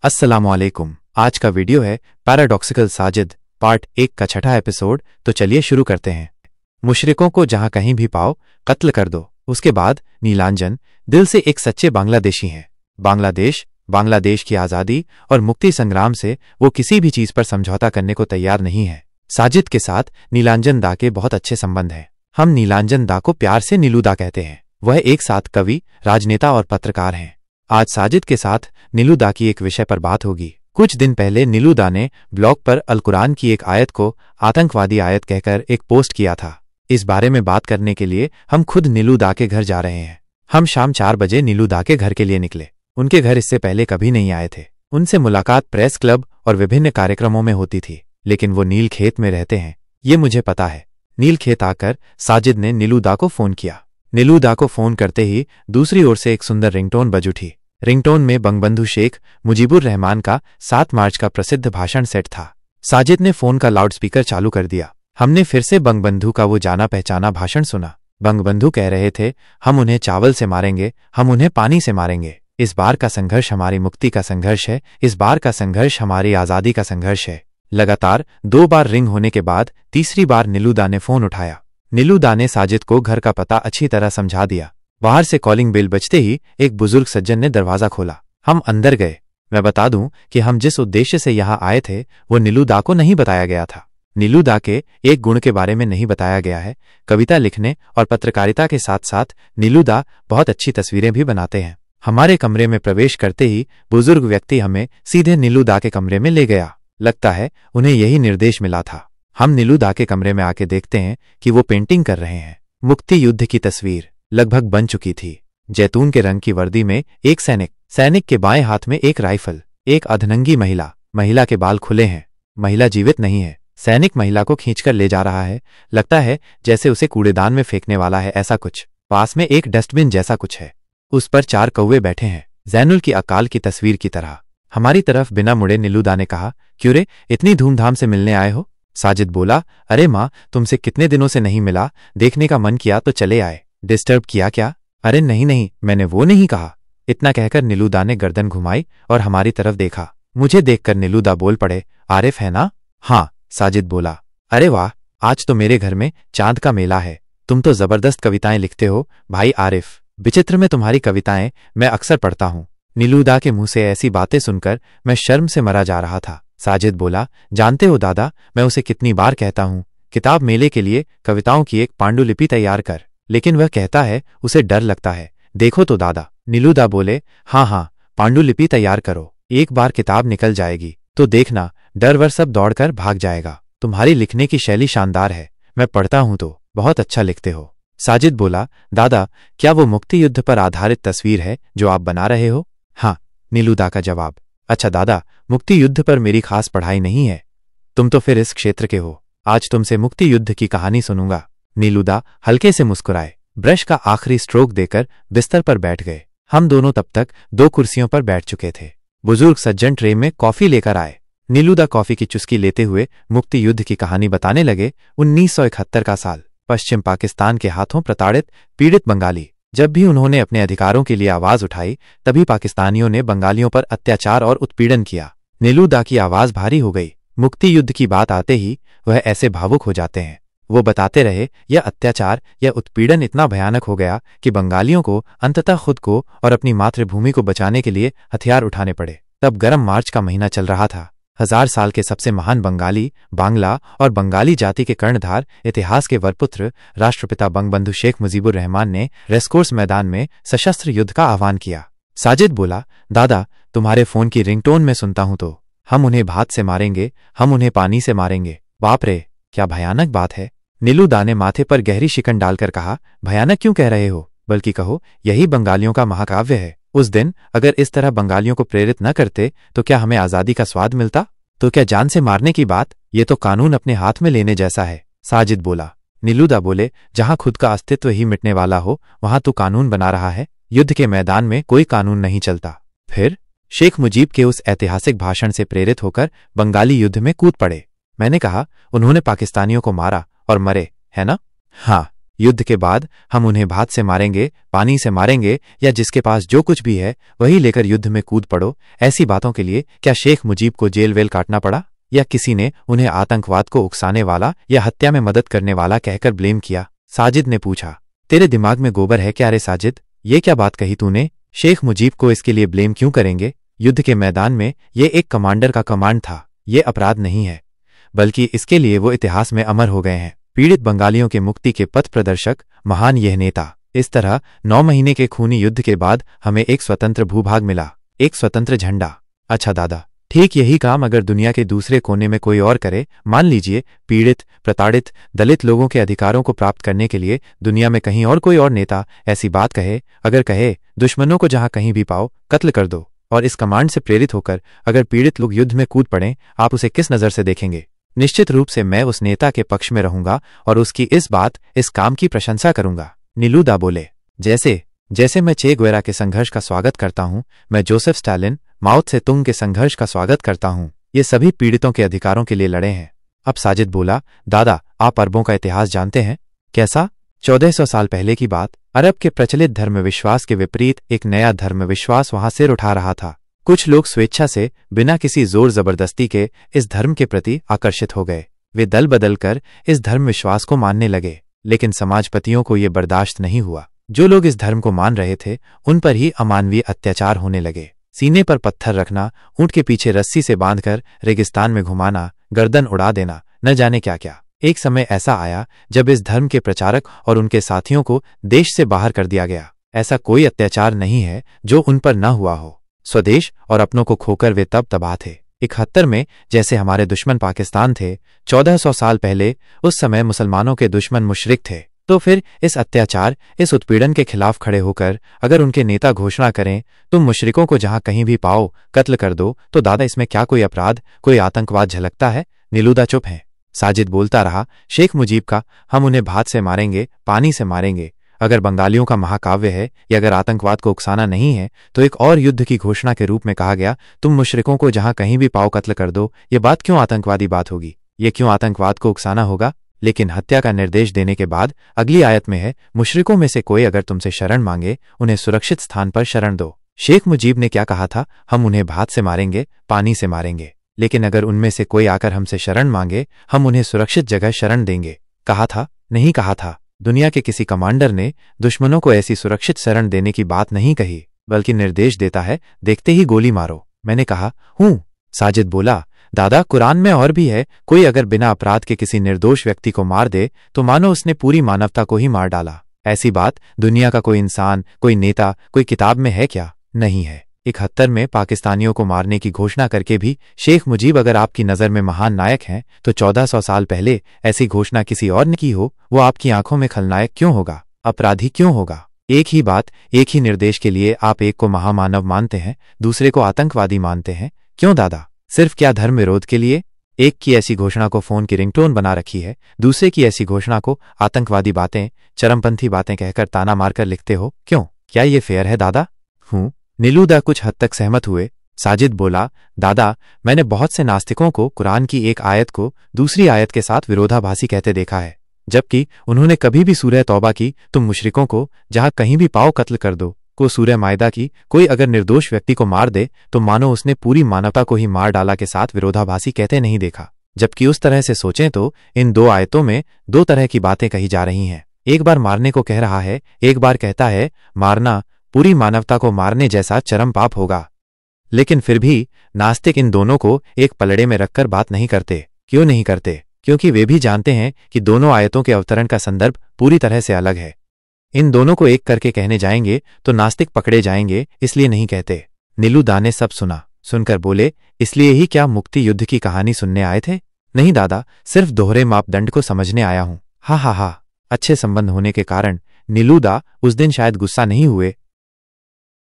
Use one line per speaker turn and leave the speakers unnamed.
अस्सलामुअलैकुम। आज का वीडियो है पैराडॉक्सिकल साजिद पार्ट 1 का छठा एपिसोड। तो चलिए शुरू करते हैं। मुशरिकों को जहां कहीं भी पाओ कत्ल कर दो। उसके बाद नीलांजन दिल से एक सच्चे बांग्लादेशी हैं। बांग्लादेश की आज़ादी और मुक्ति संग्राम से वो किसी भी चीज पर समझौता करने को तैयार नहीं है। साजिद के साथ नीलांजन दा के बहुत अच्छे संबंध हैं। हम नीलांजन दा को प्यार से नीलू दा कहते हैं। वह एक साथ कवि, राजनेता और पत्रकार हैं। आज साजिद के साथ नीलू दा की एक विषय पर बात होगी। कुछ दिन पहले नीलू दा ने ब्लॉग पर अल कुरान की एक आयत को आतंकवादी आयत कहकर एक पोस्ट किया था। इस बारे में बात करने के लिए हम खुद नीलू दा के घर जा रहे हैं। हम शाम 4 बजे नीलू दा के घर के लिए निकले। उनके घर इससे पहले कभी नहीं आए थे। उनसे मुलाकात प्रेस क्लब और विभिन्न कार्यक्रमों में होती थी, लेकिन वो नील खेत में रहते हैं, ये मुझे पता है। नील खेत आकर साजिद ने नीलू दा को फोन किया। नीलू दा को फोन करते ही दूसरी ओर से एक सुंदर रिंगटोन बज उठी। रिंगटोन में बंगबंधु शेख मुजीबुर रहमान का 7 मार्च का प्रसिद्ध भाषण सेट था। साजिद ने फोन का लाउडस्पीकर चालू कर दिया। हमने फिर से बंगबंधु का वो जाना पहचाना भाषण सुना। बंगबंधु कह रहे थे, हम उन्हें चावल से मारेंगे, हम उन्हें पानी से मारेंगे। इस बार का संघर्ष हमारी मुक्ति का संघर्ष है। इस बार का संघर्ष हमारी आज़ादी का संघर्ष है। लगातार 2 बार रिंग होने के बाद तीसरी बार नीलू दा ने फोन उठाया। नीलू दा ने साजिद को घर का पता अच्छी तरह समझा दिया। बाहर से कॉलिंग बेल बजते ही एक बुजुर्ग सज्जन ने दरवाजा खोला। हम अंदर गए। मैं बता दूं कि हम जिस उद्देश्य से यहाँ आए थे वो नीलू दा को नहीं बताया गया था। नीलू दा के एक गुण के बारे में नहीं बताया गया है। कविता लिखने और पत्रकारिता के साथ साथ नीलू दा बहुत अच्छी तस्वीरें भी बनाते हैं। हमारे कमरे में प्रवेश करते ही बुजुर्ग व्यक्ति हमें सीधे नीलू दा के कमरे में ले गया। लगता है उन्हें यही निर्देश मिला था। हम नीलू दा के कमरे में आके देखते हैं कि वो पेंटिंग कर रहे हैं। मुक्ति युद्ध की तस्वीर लगभग बन चुकी थी। जैतून के रंग की वर्दी में एक सैनिक के बाएं हाथ में एक राइफल, एक अधनंगी महिला के बाल खुले हैं। महिला जीवित नहीं है। सैनिक महिला को खींचकर ले जा रहा है। लगता है जैसे उसे कूड़ेदान में फेंकने वाला है, ऐसा कुछ। पास में एक डस्टबिन जैसा कुछ है। उस पर 4 कौवे बैठे हैं, जैनुल की अकाल की तस्वीर की तरह। हमारी तरफ बिना मुड़े नीलू दा ने कहा, क्यों रे, इतनी धूमधाम से मिलने आए हो? साजिद बोला, अरे माँ, तुमसे कितने दिनों से नहीं मिला, देखने का मन किया तो चले आए। डिस्टर्ब किया क्या? अरे नहीं, मैंने वो नहीं कहा। इतना कहकर नीलू दा ने गर्दन घुमाई और हमारी तरफ देखा। मुझे देखकर नीलू दा बोल पड़े, आरिफ है ना? हाँ, साजिद बोला। अरे वाह, आज तो मेरे घर में चांद का मेला है। तुम तो जबरदस्त कविताएं लिखते हो भाई आरिफ। विचित्र में तुम्हारी कविताएं मैं अक्सर पढ़ता हूँ। नीलू दा के मुंह से ऐसी बातें सुनकर मैं शर्म से मरा जा रहा था। साजिद बोला, जानते हो दादा, मैं उसे कितनी बार कहता हूँ किताब मेले के लिए कविताओं की एक पांडुलिपि तैयार कर, लेकिन वह कहता है उसे डर लगता है। देखो तो दादा। नीलू दा बोले, हाँ, पांडुलिपि तैयार करो। एक बार किताब निकल जाएगी तो देखना, डर वर सब दौड़कर भाग जाएगा। तुम्हारी लिखने की शैली शानदार है। मैं पढ़ता हूं तो बहुत अच्छा लिखते हो। साजिद बोला, दादा, क्या वो मुक्ति युद्ध पर आधारित तस्वीर है जो आप बना रहे हो? हाँ, नीलू दा का जवाब। अच्छा दादा, मुक्ति युद्ध पर मेरी खास पढ़ाई नहीं है। तुम तो फिर इस क्षेत्र के हो। आज तुमसे मुक्ति युद्ध की कहानी सुनूंगा। नीलू दा हल्के से मुस्कुराए, ब्रश का आखिरी स्ट्रोक देकर बिस्तर पर बैठ गए। हम दोनों तब तक 2 कुर्सियों पर बैठ चुके थे। बुजुर्ग सज्जन ट्रे में कॉफी लेकर आए। नीलू दा कॉफी की चुस्की लेते हुए मुक्ति युद्ध की कहानी बताने लगे। 1971 का साल। पश्चिम पाकिस्तान के हाथों प्रताड़ित पीड़ित बंगाली। जब भी उन्होंने अपने अधिकारों के लिए आवाज उठाई, तभी पाकिस्तानियों ने बंगालियों पर अत्याचार और उत्पीड़न किया। नीलू दा की आवाज भारी हो गई। मुक्ति युद्ध की बात आते ही वह ऐसे भावुक हो जाते हैं। वो बताते रहे, यह अत्याचार या उत्पीड़न इतना भयानक हो गया कि बंगालियों को अंततः खुद को और अपनी मातृभूमि को बचाने के लिए हथियार उठाने पड़े। तब गर्म मार्च का महीना चल रहा था। 1000 साल के सबसे महान बंगाली, बांग्ला और बंगाली जाति के कर्णधार, इतिहास के वरपुत्र राष्ट्रपिता बंगबंधु शेख मुजीबुर रहमान ने रेसकोर्स मैदान में सशस्त्र युद्ध का आह्वान किया। साजिद बोला, दादा, तुम्हारे फोन की रिंगटोन में सुनता हूं तो हम उन्हें भात से मारेंगे, हम उन्हें पानी से मारेंगे। बाप रे, क्या भयानक बात है। नीलू दा ने माथे पर गहरी शिकन डालकर कहा, भयानक क्यों कह रहे हो, बल्कि कहो यही बंगालियों का महाकाव्य है। उस दिन अगर इस तरह बंगालियों को प्रेरित न करते तो क्या हमें आज़ादी का स्वाद मिलता? तो क्या जान से मारने की बात? ये तो कानून अपने हाथ में लेने जैसा है। साजिद बोला। नीलू दा बोले, जहां खुद का अस्तित्व ही मिटने वाला हो वहां तू कानून बना रहा है। युद्ध के मैदान में कोई कानून नहीं चलता। फिर शेख मुजीब के उस ऐतिहासिक भाषण से प्रेरित होकर बंगाली युद्ध में कूद पड़े। मैंने कहा, उन्होंने पाकिस्तानियों को मारा और मरे, है ना? हाँ, युद्ध के बाद हम उन्हें भात से मारेंगे, पानी से मारेंगे, या जिसके पास जो कुछ भी है वही लेकर युद्ध में कूद पड़ो। ऐसी बातों के लिए क्या शेख मुजीब को जेल वेल काटना पड़ा, या किसी ने उन्हें आतंकवाद को उकसाने वाला या हत्या में मदद करने वाला कहकर ब्लेम किया? साजिद ने पूछा। तेरे दिमाग में गोबर है क्या रे साजिद? ये क्या बात कही तूने? शेख मुजीब को इसके लिए ब्लेम क्यों करेंगे? युद्ध के मैदान में ये एक कमांडर का कमांड था। ये अपराध नहीं है, बल्कि इसके लिए वो इतिहास में अमर हो गए हैं। पीड़ित बंगालियों के मुक्ति के पथ प्रदर्शक, महान यह नेता। इस तरह 9 महीने के खूनी युद्ध के बाद हमें एक स्वतंत्र भूभाग मिला, एक स्वतंत्र झंडा। अच्छा दादा, ठीक यही काम अगर दुनिया के दूसरे कोने में कोई और करे, मान लीजिए पीड़ित, प्रताड़ित, दलित लोगों के अधिकारों को प्राप्त करने के लिए दुनिया में कहीं और कोई और नेता ऐसी बात कहे, अगर कहे दुश्मनों को जहां कहीं भी पाओ कत्ल कर दो, और इस कमांड से प्रेरित होकर अगर पीड़ित लोग युद्ध में कूद पड़ें, आप उसे किस नज़र से देखेंगे? निश्चित रूप से मैं उस नेता के पक्ष में रहूंगा और उसकी इस काम की प्रशंसा करूंगा। नीलूदा बोले। जैसे मैं चे गुवेरा के संघर्ष का स्वागत करता हूं, मैं जोसेफ स्टालिन, माओ त्से तुंग के संघर्ष का स्वागत करता हूं। ये सभी पीड़ितों के अधिकारों के लिए लड़े हैं। अब साजिद बोला, दादा आप अरबों का इतिहास जानते हैं? कैसा? 1400 साल पहले की बात। अरब के प्रचलित धर्म विश्वास के विपरीत एक नया धर्म विश्वास वहां सिर उठा रहा था। कुछ लोग स्वेच्छा से, बिना किसी जोर जबरदस्ती के इस धर्म के प्रति आकर्षित हो गए। वे दल बदल कर इस धर्म विश्वास को मानने लगे, लेकिन समाजपतियों को ये बर्दाश्त नहीं हुआ। जो लोग इस धर्म को मान रहे थे उन पर ही अमानवीय अत्याचार होने लगे। सीने पर पत्थर रखना, ऊंट के पीछे रस्सी से बांधकर रेगिस्तान में घुमाना, गर्दन उड़ा देना, न जाने क्या क्या। एक समय ऐसा आया जब इस धर्म के प्रचारक और उनके साथियों को देश से बाहर कर दिया गया। ऐसा कोई अत्याचार नहीं है जो उन पर न हुआ हो। स्वदेश और अपनों को खोकर वे तब तबाह थे। 71 में जैसे हमारे दुश्मन पाकिस्तान थे, 1400 साल पहले उस समय मुसलमानों के दुश्मन मुशरिक थे। तो फिर इस अत्याचार, इस उत्पीड़न के खिलाफ खड़े होकर अगर उनके नेता घोषणा करें तुम मुशरिकों को जहां कहीं भी पाओ कत्ल कर दो, तो दादा इसमें क्या कोई अपराध, कोई आतंकवाद झलकता है? नीलूदा चुप है। साजिद बोलता रहा, शेख मुजीब का हम उन्हें भात से मारेंगे, पानी से मारेंगे, अगर बंगालियों का महाकाव्य है या अगर आतंकवाद को उकसाना नहीं है, तो एक और युद्ध की घोषणा के रूप में कहा गया तुम मुशरिकों को जहां कहीं भी पाओ कत्ल कर दो। ये बात क्यों आतंकवादी बात होगी? ये क्यों आतंकवाद को उकसाना होगा? लेकिन हत्या का निर्देश देने के बाद अगली आयत में है, मुशरिकों में से कोई अगर तुमसे शरण मांगे, उन्हें सुरक्षित स्थान पर शरण दो। शेख मुजीब ने क्या कहा था? हम उन्हें भात से मारेंगे, पानी से मारेंगे, लेकिन अगर उनमें से कोई आकर हमसे शरण मांगे, हम उन्हें सुरक्षित जगह शरण देंगे। कहा था? नहीं कहा था। दुनिया के किसी कमांडर ने दुश्मनों को ऐसी सुरक्षित शरण देने की बात नहीं कही, बल्कि निर्देश देता है, देखते ही गोली मारो। मैंने कहा हूं। साजिद बोला, दादा कुरान में और भी है, कोई अगर बिना अपराध के किसी निर्दोष व्यक्ति को मार दे तो मानो उसने पूरी मानवता को ही मार डाला। ऐसी बात दुनिया का कोई इंसान, कोई नेता, कोई किताब में है क्या? नहीं है। 71 में पाकिस्तानियों को मारने की घोषणा करके भी शेख मुजीब अगर आपकी नज़र में महान नायक हैं, तो 1400 साल पहले ऐसी घोषणा किसी और ने की हो, वो आपकी आंखों में खलनायक क्यों होगा, अपराधी क्यों होगा? एक ही बात, एक ही निर्देश के लिए आप एक को महामानव मानते हैं, दूसरे को आतंकवादी मानते हैं। क्यों दादा? सिर्फ क्या धर्म विरोध के लिए? एक की ऐसी घोषणा को फोन की रिंगटोन बना रखी है, दूसरे की ऐसी घोषणा को आतंकवादी बातें, चरमपंथी बातें कहकर ताना मारकर लिखते हो। क्यों? क्या ये फेयर है दादा? हूं। नीलूदा कुछ हद तक सहमत हुए। साजिद बोला, दादा मैंने बहुत से नास्तिकों को कुरान की एक आयत को दूसरी आयत के साथ विरोधाभासी कहते देखा है, जबकि उन्होंने कभी भी सूरह तौबा की तुम मुशरिकों को जहां कहीं भी पाओ कत्ल कर दो को सूरह मायदा की कोई अगर निर्दोष व्यक्ति को मार दे तो मानो उसने पूरी मानवता को ही मार डाला के साथ विरोधाभासी कहते नहीं देखा। जबकि उस तरह से सोचें तो इन दो आयतों में दो तरह की बातें कही जा रही हैं। एक बार मारने को कह रहा है, एक बार कहता है मारना पूरी मानवता को मारने जैसा चरम पाप होगा। लेकिन फिर भी नास्तिक इन दोनों को एक पलड़े में रखकर बात नहीं करते। क्यों नहीं करते? क्योंकि वे भी जानते हैं कि दोनों आयतों के अवतरण का संदर्भ पूरी तरह से अलग है। इन दोनों को एक करके कहने जाएंगे तो नास्तिक पकड़े जाएंगे, इसलिए नहीं कहते। नीलूदा ने सब सुना, सुनकर बोले, इसलिए ही क्या मुक्ति युद्ध की कहानी सुनने आए थे? नहीं दादा, सिर्फ दोहरे मापदंड को समझने आया हूं। हा। अच्छे संबंध होने के कारण नीलूदा उस दिन शायद गुस्सा नहीं हुए,